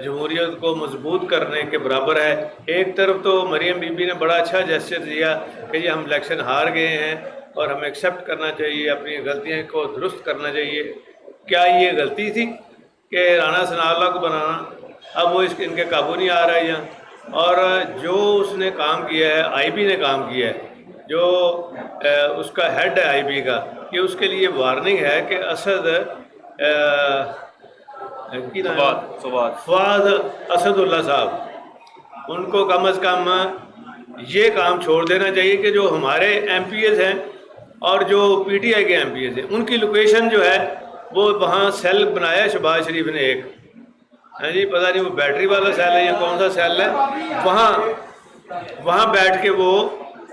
جمہوریت کو مضبوط کرنے کے برابر ہے۔ ایک طرف تو مریم بی بی نے بڑا اچھا جیسچر دیا کہ یہ ہم الیکشن ہار گئے ہیں اور ہمیں ایکسیپٹ کرنا چاہیے، اپنی غلطیاں کو درست کرنا چاہیے۔ کیا یہ غلطی تھی کہ رانا ثناء اللہ کو بنانا؟ اب وہ ان کے قابو نہیں آ رہا ہے یہاں، اور جو اس نے کام کیا ہے، آئی بی نے کام کیا ہے، جو اس کا ہیڈ ہے آئی بی کا، یہ اس کے لیے وارننگ ہے کہ اسد فواد اسد اللہ صاحب، ان کو کم از کم یہ کام چھوڑ دینا چاہیے کہ جو ہمارے ایم پی ایز ہیں اور جو پی ٹی آئی کے ایم پی ایز ہیں، ان کی لوکیشن جو ہے وہ وہاں سیل بنایا شہباز شریف نے ایک، ہاں جی، پتہ نہیں وہ بیٹری والا سیل ہے یا کون سا سیل ہے، وہاں بیٹھ کے وہ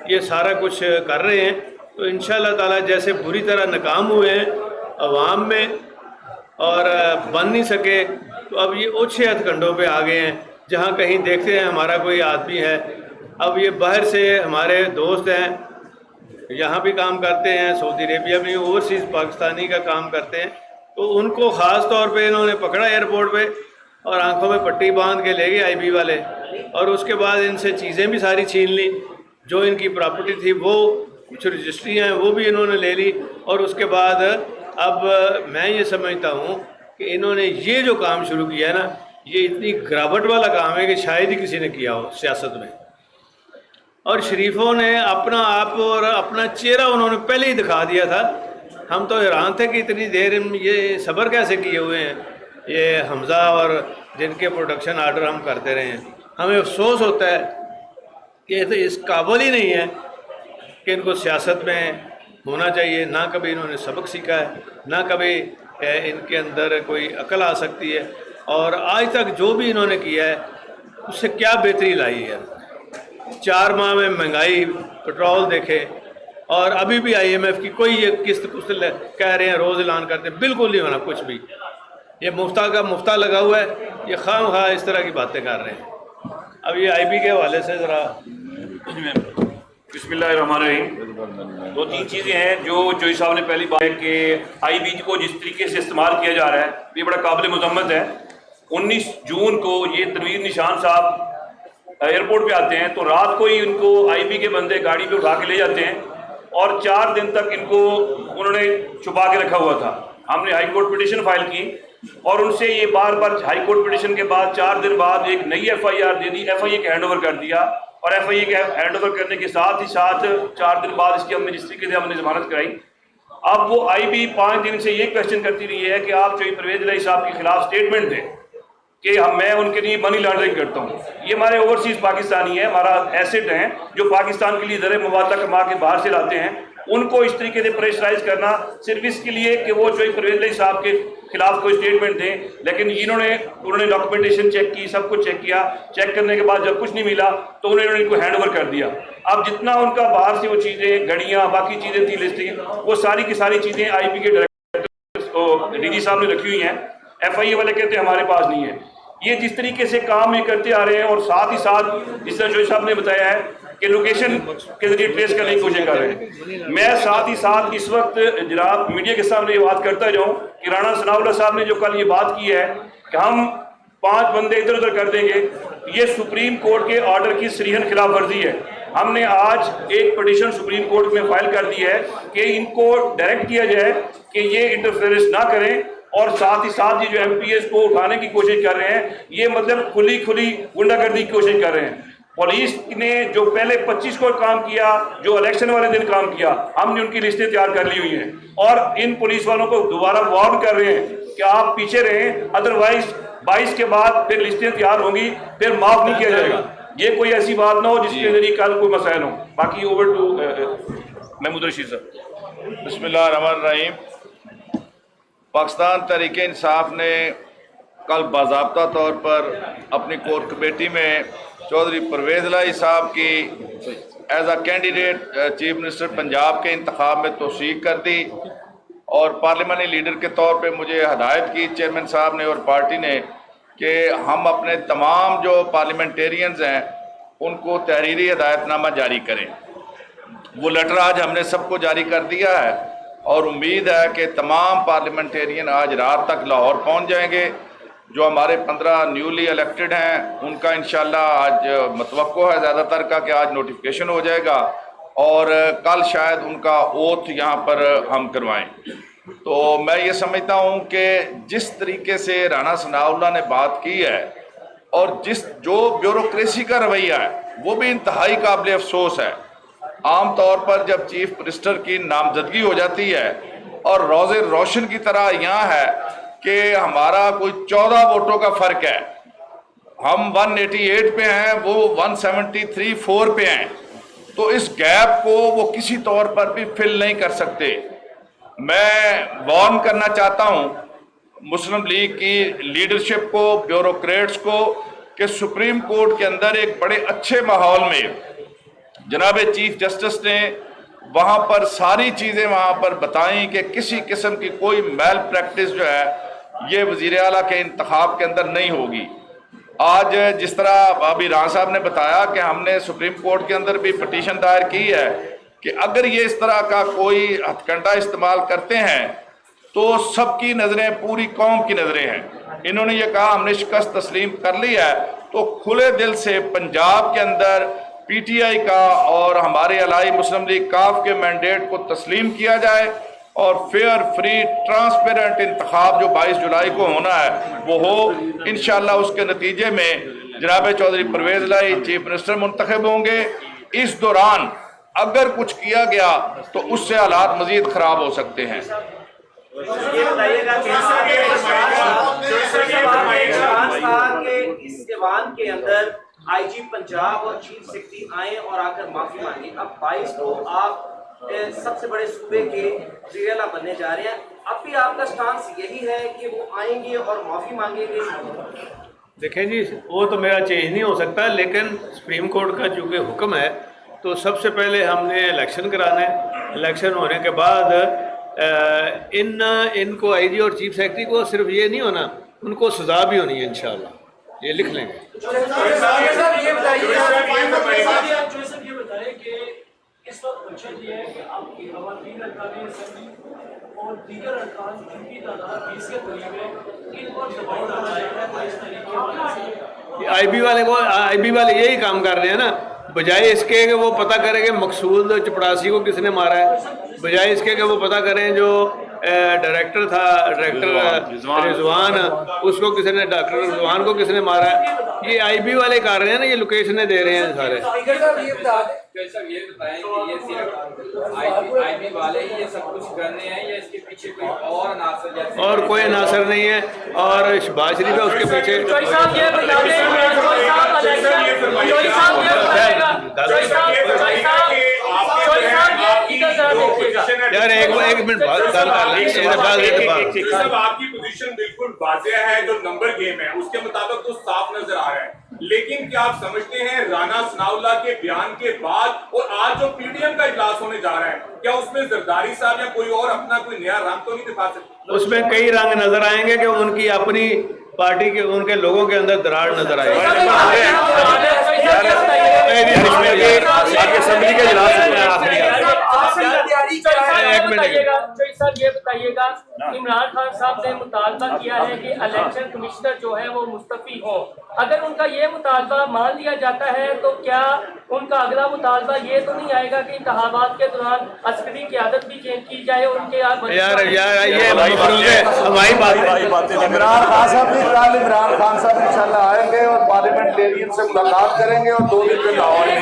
یہ سارا کچھ کر رہے ہیں۔ تو انشاءاللہ تعالی جیسے بری طرح ناکام ہوئے ہیں عوام میں اور بن نہیں سکے، تو اب یہ اوچھے ہتھ کنڈوں پہ آ گئے ہیں، جہاں کہیں دیکھتے ہیں ہمارا کوئی آدمی ہے، اب یہ باہر سے ہمارے دوست ہیں، یہاں بھی کام کرتے ہیں، سعودی عربیہ میں اوورسیز پاکستانی کا کام کرتے ہیں، تو ان کو خاص طور پہ انہوں نے پکڑا ایئرپورٹ پہ اور آنکھوں میں پٹی باندھ کے لے گئے آئی بی والے، اور اس کے بعد ان سے چیزیں بھی ساری چھین لی، جو ان کی پراپرٹی تھی، وہ کچھ رجسٹری ہیں وہ بھی انہوں نے لے لی، اور اس کے بعد اب میں یہ سمجھتا ہوں کہ انہوں نے یہ جو کام شروع کیا ہے نا، یہ اتنی گراوٹ والا کام ہے کہ شاید ہی کسی نے کیا ہو سیاست میں، اور شریفوں نے اپنا آپ اور اپنا چہرہ انہوں نے پہلے ہی دکھا دیا تھا۔ ہم تو حیران تھے کہ اتنی دیر یہ صبر کیسے کیے ہوئے ہیں یہ حمزہ اور جن کے پروڈکشن آرڈر ہم کرتے رہے ہیں۔ ہمیں افسوس ہوتا ہے کہ یہ تو اس قابل ہی نہیں ہے کہ ان کو سیاست میں ہونا چاہیے، نہ کبھی انہوں نے سبق سیکھا ہے، نہ کبھی ان کے اندر کوئی عقل آ سکتی ہے، اور آج تک جو بھی انہوں نے کیا ہے اس سے کیا بہتری لائی ہے۔ 4 ماہ میں مہنگائی، پٹرول دیکھے، اور ابھی بھی آئی ایم ایف کی کوئی یہ قسط کہہ رہے ہیں، روز اعلان کرتے ہیں، بالکل نہیں ہونا کچھ بھی، یہ مفتہ کا مفتہ لگا ہوا ہے، یہ خواہ خواہ اس طرح کی باتیں کر رہے ہیں۔ اب یہ آئی بی کے حوالے سے ذرا بسم اللہ الرحمن الرحیم۔ 2-3 چیزیں ہیں جو صاحب نے پہلی بات ہے کہ آئی بی کو جس طریقے سے استعمال کیا جا رہا ہے یہ بڑا قابل مذمت ہے۔ 19 جون کو یہ تنویر نشان صاحب ایئرپورٹ پہ آتے ہیں، تو رات کو ہی ان کو آئی بی کے بندے گاڑی پہ اٹھا کے لے جاتے ہیں، اور 4 دن تک ان کو انہوں نے چھپا کے رکھا ہوا تھا۔ ہم نے ہائی کورٹ پٹیشن فائل کی اور ان سے یہ بار بار ہائی کورٹ پٹیشن کے بعد 4 دن بعد ایک نئی ایف آئی آر دے دی، ایف آئی اے کا ہینڈ اوور کر دیا، اور ایف آئی اے کا ہینڈ اوور کرنے کے ساتھ ہی ساتھ 4 دن بعد اس کی ہم نے جس طریقے سے ہم نے ضمانت کرائی۔ اب وہ آئی بی 5 دن سے یہ کوشچن کرتی رہی ہے کہ آپ جو پرویز الہی صاحب کے خلاف سٹیٹمنٹ دیں کہ میں ان کے لیے منی لانڈرنگ کرتا ہوں۔ یہ ہمارے اوورسیز پاکستانی ہیں، ہمارا ایسٹ ہیں جو پاکستان کے لیے زر مبادلہ کما کے باہر سے لاتے ہیں، ان کو اس طریقے سے پریشرائز کرنا صرف اس کے لیے کہ وہ جو پرویز الہی صاحب کے خلاف کوئی سٹیٹمنٹ دیں، لیکن انہوں نے ڈاکومنٹیشن چیک کی، سب کچھ چیک کیا، چیک کرنے کے بعد جب کچھ نہیں ملا تو انہوں نے ان کو ہینڈ اوور کر دیا۔ اب جتنا ان کا باہر سے وہ چیزیں، گھڑیاں، باقی چیزیں تھی لسٹنگ، وہ ساری کی ساری چیزیں آئی پی کے ڈائریکٹر ڈی جی صاحب نے رکھی ہوئی ہیں، ایف آئی اے والے کہتے ہیں ہمارے پاس نہیں ہے۔ یہ جس طریقے سے کام یہ کرتے آ رہے ہیں، اور ساتھ ہی ساتھ جس طرح جو صاحب نے بتایا ہے کہ لوکیشن کے ذریعے ٹریس کرنے کی کوشش کر رہے ہیں، میں ساتھ ہی ساتھ اس وقت جناب میڈیا کے سامنے یہ بات کرتا جاؤں کہ رانا ثناء اللہ صاحب نے جو کل یہ بات کی ہے کہ ہم 5 بندے ادھر ادھر کر دیں گے، یہ سپریم کورٹ کے آرڈر کی صریحاً خلاف ورزی ہے۔ ہم نے آج ایک پٹیشن سپریم کورٹ میں فائل کر دی ہے کہ ان کو ڈائریکٹ کیا جائے کہ یہ انٹرفیئرنس نہ کریں، اور ساتھ ہی ساتھ یہ جو ایم پی ایس کو اٹھانے کی کوشش کر رہے ہیں، یہ مطلب کھلی غنڈہ گردی کی کوشش کر رہے ہیں۔ پولیس نے جو پہلے 25 کو کام کیا، جو الیکشن والے دن کام کیا، ہم نے ان کی لسٹیں تیار کر لی ہوئی ہیں، اور ان پولیس والوں کو دوبارہ وارن کر رہے ہیں کہ آپ پیچھے رہیں، ادروائز 22 کے بعد پھر لسٹیں تیار ہوں گی، پھر معاف نہیں کیا جائے گا۔ یہ کوئی ایسی بات نہ ہو جس کے ذریعے کل کوئی مسائل ہوں۔ باقی اوور ٹو محمود رشید صاحب۔ بسم اللہ الرحمن الرحیم۔ پاکستان تحریک انصاف نے کل باضابطہ طور پر اپنی کور کمیٹی میں چودھری پرویز الہی صاحب کی as a candidate chief minister Punjab کے انتخاب میں توثیق کر دی، اور پارلیمانی لیڈر کے طور پہ مجھے ہدایت کی چیئرمین صاحب نے اور پارٹی نے کہ ہم اپنے تمام جو پارلیمنٹیرینز ہیں ان کو تحریری ہدایت نامہ جاری کریں۔ وہ لیٹر آج ہم نے سب کو جاری کر دیا ہے، اور امید ہے کہ تمام پارلیمنٹیرین آج رات تک لاہور پہنچ جائیں گے، جو ہمارے 15 نیولی الیکٹڈ ہیں ان کا انشاءاللہ آج متوقع ہے زیادہ تر کا کہ آج نوٹیفیکیشن ہو جائے گا اور کل شاید ان کا اوتھ یہاں پر ہم کروائیں. تو میں یہ سمجھتا ہوں کہ جس طریقے سے رانا ثناء اللہ نے بات کی ہے اور جو بیوروکریسی کا رویہ ہے وہ بھی انتہائی قابل افسوس ہے. عام طور پر جب چیف منسٹر کی نامزدگی ہو جاتی ہے اور روز روشن کی طرح یہاں ہے کہ ہمارا کوئی 14 ووٹوں کا فرق ہے, ہم 188 پہ ہیں, وہ 173-4 پہ ہیں, تو اس گیپ کو وہ کسی طور پر بھی فل نہیں کر سکتے. میں وارن کرنا چاہتا ہوں مسلم لیگ کی لیڈرشپ کو, بیوروکریٹس کو, کہ سپریم کورٹ کے اندر ایک بڑے اچھے ماحول میں جناب چیف جسٹس نے وہاں پر ساری چیزیں وہاں پر بتائیں کہ کسی قسم کی کوئی میل پریکٹس جو ہے یہ وزیر اعلیٰ کے انتخاب کے اندر نہیں ہوگی. آج جس طرح ابھی رانا صاحب نے بتایا کہ ہم نے سپریم کورٹ کے اندر بھی پٹیشن دائر کی ہے کہ اگر یہ اس طرح کا کوئی ہتھ کنڈا استعمال کرتے ہیں تو سب کی نظریں, پوری قوم کی نظریں ہیں. انہوں نے یہ کہا ہم نے شکست تسلیم کر لی ہے, تو کھلے دل سے پنجاب کے اندر پی ٹی آئی کا اور ہمارے علائی مسلم لیگ کاف کے مینڈیٹ کو تسلیم کیا جائے اور فیئر, فری, ٹرانسپیرنٹ انتخاب جو 22 جولائی کو ہونا ہے وہ ہو. انشاءاللہ اس کے نتیجے میں جناب چودھری پرویز الہی چیف منسٹر منتخب ہوں گے. اس دوران اگر کچھ کیا گیا تو اس سے حالات مزید خراب ہو سکتے ہیں. اس ایوان کے اندر آئی جی پنجاب اور چیف سیکرٹری آئیں اور آ کر معافی مانگیں. اب 22 کو آپ سب سے بڑے صوبے کے وزیر اعلیٰ بننے جا رہے ہیں, اب بھی آپ کا سٹانس یہی ہے کہ وہ آئیں گے اور معافی مانگیں گے؟ دیکھیں جی, وہ تو میرا چینج نہیں ہو سکتا, لیکن سپریم کورٹ کا چونکہ حکم ہے تو سب سے پہلے ہم نے الیکشن کرانا ہے. الیکشن ہونے کے بعد ان کو آئی جی اور چیف سیکرٹری کو صرف یہ نہیں ہونا, ان کو سزا بھی ہونی ہے انشاءاللہ. یہ لکھ لیں گے. اس وقت بچہ یہ ہے کہ آپ کی خواتین ارکان اسمبلی اور دیگر ارکان جن کی تعداد 20 کے قریب ہے, ان پر دباؤ ڈالا جائے گا اس طریقے سے. آئی بی والے یہی کام کر رہے ہیں نا, بجائے اس کے کہ وہ پتہ کریں کہ مقصود چپڑاسی کو کس نے مارا ہے, بجائے اس کے کہ وہ پتہ کریں جو ڈائریکٹر تھا, ڈائریکٹر رضوان, اس کو کس نے, ڈاکٹر رضوان کو کس نے مارا ہے. یہ آئی بی والے کر رہے ہیں نا, یہ لوکیشنیں دے رہے ہیں سارے. صاحب یہ بتائیں کہ یہ صرف آئی بی والے ہی یہ سب کچھ کرنے ہیں یا اس کے پیچھے کوئی اور عناصر جیسے اور کوئی عناصر نہیں ہے, اور شہباز شریف ہے اس کے پیچھے. یار ایک منٹ آپ کی پوزیشن بالکل واضح ہے, جو نمبر گیم ہے اس کے مطابق تو صاف نظر آ رہا ہے, لیکن کیا آپ سمجھتے ہیں رانا ثناء اللہ کے بیان کے بعد اور آج جو پی ڈی ایم کا اجلاس ہونے جا رہا ہے, کیا اس میں زرداری صاحب یا کوئی اور اپنا کوئی نیا رنگ تو نہیں دکھا سکتے؟ اس میں کئی رنگ نظر آئیں گے کہ ان کی اپنی پارٹی کے, ان کے لوگوں کے اندر دراڑ نظر آئے گی. یہ بتائیے گا, عمران خان صاحب نے مطالبہ کیا ہے کہ الیکشن کمشنر جو ہے وہ مستعفی ہو. اگر ان کا یہ مطالبہ مان لیا جاتا ہے تو کیا ان کا اگلا مطالبہ یہ تو نہیں آئے گا کہ انتخابات کے دوران عسکری قیادت بھی چینج کی جائے اور ان کے یہ ہماری بات ہے. عمران خان صاحب بھی عمران خان صاحب انشاءاللہ آئیں گے اور پارلیمنٹیرین سے ملاقات کریں گے اور 2 دن کے لاہور میں